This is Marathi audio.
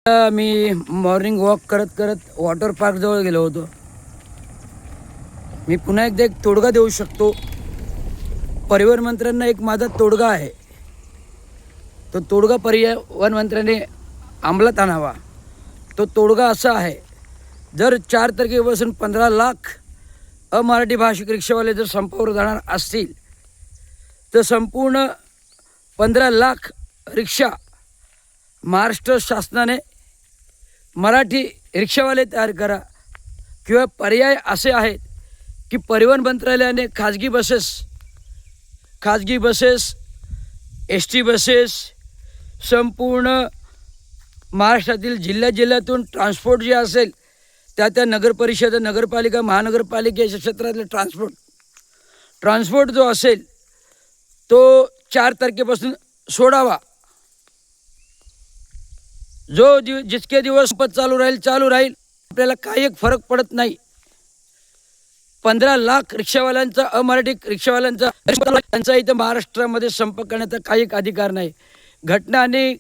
मी मॉर्निंग वॉक करत करत वॉटर पार्क जवळ गेलो होतो. मी पुन्हा एकदा एक तोडगा देऊ शकतो. परिवहन मंत्र्यांना एक माझा तोडगा आहे. तो तोडगा परिवहन मंत्र्याने अंमलात आणावा. तो तोडगा असा आहे, जर 4 तारखेपासून 15 लाख अमराठी भाषिक रिक्षावाले जर संपावर जाणार असतील तर संपूर्ण 15 लाख रिक्षा महाराष्ट्र शासनाने मराठी रिक्षावाले तयार करा. किंवा पर्याय असे आहेत की परिवहन मंत्रालयाने खाजगी बसेस एस टी बसेस संपूर्ण महाराष्ट्रातील जिल्ह्यातून ट्रान्सपोर्ट जे असेल त्या नगरपरिषद नगरपालिका महानगरपालिकेच्या क्षेत्रातले ट्रान्सपोर्ट जो असेल तो 4 तारखेपासून सोडावा. जितके दिवस चालू राहील आपल्याला काही एक फरक पडत नाही. 15 लाख रिक्षावाल्यांचा अमराठी रिक्षावाल्यांचा त्यांचा इथं महाराष्ट्रामध्ये संप करण्याचा काही अधिकार नाही. घटना आणि